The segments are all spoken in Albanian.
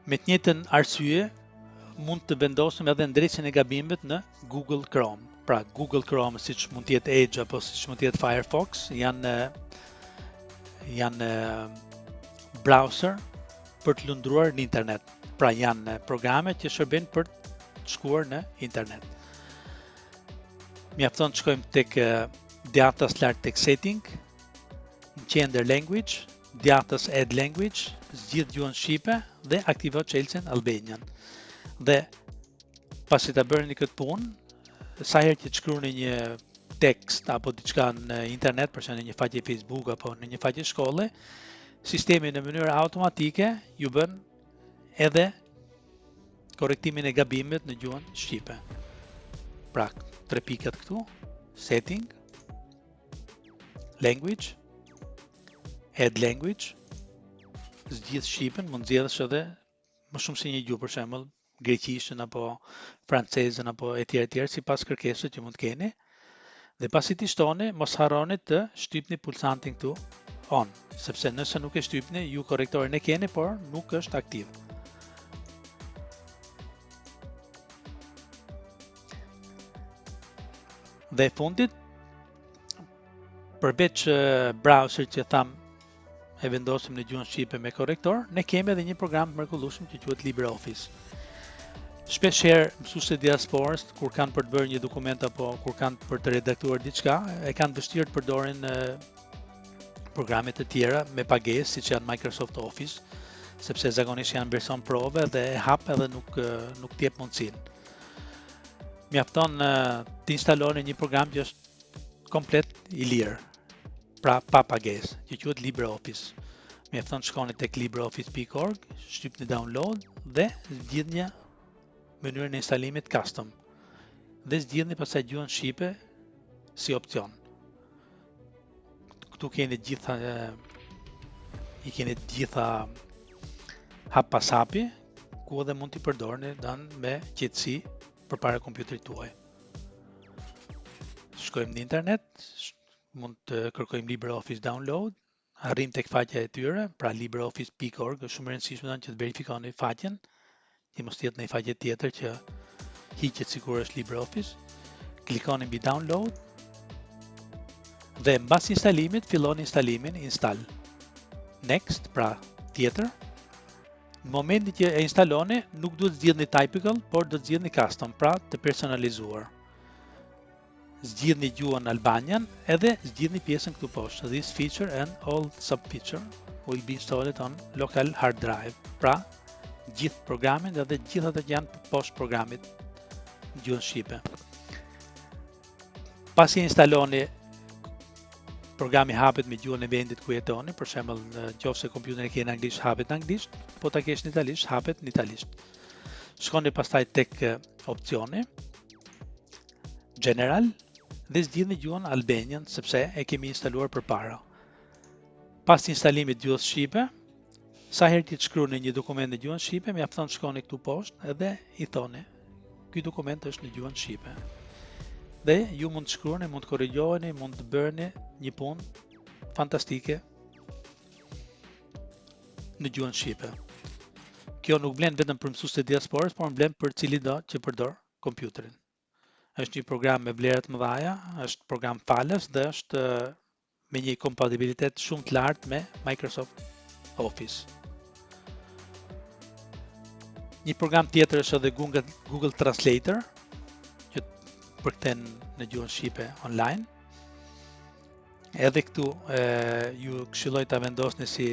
Me të njëjtën arsye, mund të vendosim edhe ndresjen e gabimeve në Google Chrome. Pra, Google Chrome, siç mund të jetë Edge apo siç mund të jetë Firefox, janë browser për të lundruar në internet. Pra, janë programe që shërbejnë për të shkuar në internet. Mjafton të shkojmë tek djathtas lart tek setting, në qendër language, djathtas add language, zgjidh gjuhën shqipe dhe aktivo çelësin Albanian. Dhe pasi ta bëni këtë punë, sa herë që të shkruani një tekst apo diçka në internet, për shembull në një faqe Facebook apo në një faqe shkolle, sistemi në mënyrë automatike ju bën edhe korrektimin e gabimit në gjuhën shqipe. Pra, 3 pikat këtu, setting, language, add language, zgjidh shqipen, mund zgjedhësh edhe më shumë se një gjuhë, për shembull greqishten apo francezën apo etj sipas kërkesës që mund të keni. Dhe pasi t'i shtoni, mos harroni të shtypni pulsantin këtu on, sepse nëse nuk e shtypni, ju korrektorin e keni, por nuk është aktiv. Dhe fundit, përveç browser që tham e vendosim në gjuhën shqipe me korrektor, ne kemi edhe një program të mrekullueshëm që quhet LibreOffice. Shpesh herë mësuesit diasporës, kur kanë për të bërë një dokument apo kur kanë për të redaktuar diçka, e kanë vështirë të përdorin programe të tjera me pagesë, siç janë Microsoft Office, sepse zakonisht janë version prove dhe e hap edhe nuk të jep mundësinë. Mjafton të instaloni një program që është komplet i lirë, pra pa pagesë, që quhet LibreOffice. Mjafton shkoni tek libreoffice.org, shtypni download dhe zgjidhni mënyrën e instalimit custom. Dhe zgjidhni pastaj gjuhën shqipe si opcion. Këtu keni gjitha hap pas hapi, ku edhe mund t'i përdorni me qetësi përpara kompjuterit tuaj. Shkojmë në internet, mund të kërkojmë LibreOffice download, arrim tek faqja e tyre, pra libreoffice.org, është shumë e rëndësishme që të verifikoni faqen, që mos jetë në një faqe tjetër që hiqet sikur është LibreOffice. Klikoni mbi download dhe mbas instalimit filloni instalimin, install. Next, pra tjetër. Në momentin që e instaloni, nuk duhet zgjidhni typical, por do të zgjidhni custom, pra të personalizuar. Zgjidhni gjuhën Albanian edhe zgjidhni pjesën këtu poshtë. This feature and all sub-feature will be installed on local hard drive. Pra, gjithë programin dhe gjithë ato që janë poshtë programit në gjuhën shqipe. Pasi instaloni, programi hapet me gjuhën e vendit ku jetoni, për shembull nëse kompjuterin e keni anglisht, hapet në anglisht, po ta kesh në italisht, hapet në italisht. Shkoni pastaj tek opsioni General dhe zgjidhni gjuhën Albanian sepse e kemi instaluar përpara. Pas instalimit gjuhës shqipe, sa herë që të shkruani një dokument në gjuhën shqipe, mjafton shkoni këtu poshtë edhe i thoni, ky dokument është në gjuhën shqipe. Dhe ju mund të shkruani, mund të korrigjoheni, mund të bëni një punë fantastike në gjuhën shqipe. Kjo nuk vlen vetëm për mësuesit e diasporës, por vlen për cilido që përdor kompjuterin. Është një program me vlera të mëdha, është program falas dhe është me një kompatibilitet shumë të lartë me Microsoft Office. Një program tjetër është edhe Google Translator, që përkthen në gjuhën shqipe online. Edhe këtu ju këshilloj ta vendosni si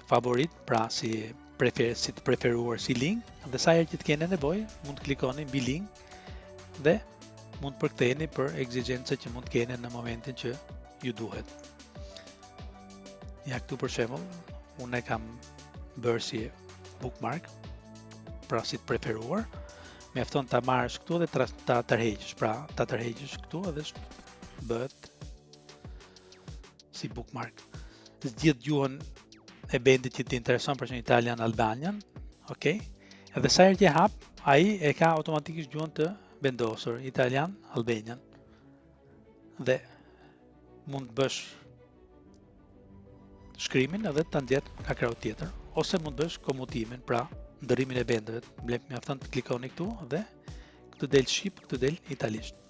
favorit, pra si të preferuar si link, dhe sa herë që të keni nevojë, mund të klikoni mbi link dhe mund të përktheheni për ekzigjenca që mund të keni në momentin që ju duhet. Ja këtu për shembull, unë e kam bërë si bookmark, pra si të preferuar, mjafton ta marrësh këtu dhe ta tërheqësh, pra ta tërheqësh këtu edhe bëhet si bookmark. Zgjidh gjuhën e vendit që të intereson, për shembull Italian, Albanian, okay? Edhe sa herë që hap, ai e ka automatikisht gjuhën të vendosur, Italian, Albanian. Dhe mund të bësh shkrimin edhe ta nxjerr nga krau tjetër, ose mund të bësh komutimin, pra ndërimin e vendeve. Mjafton të klikoni këtu dhe këtu del shqip, këtu del italisht.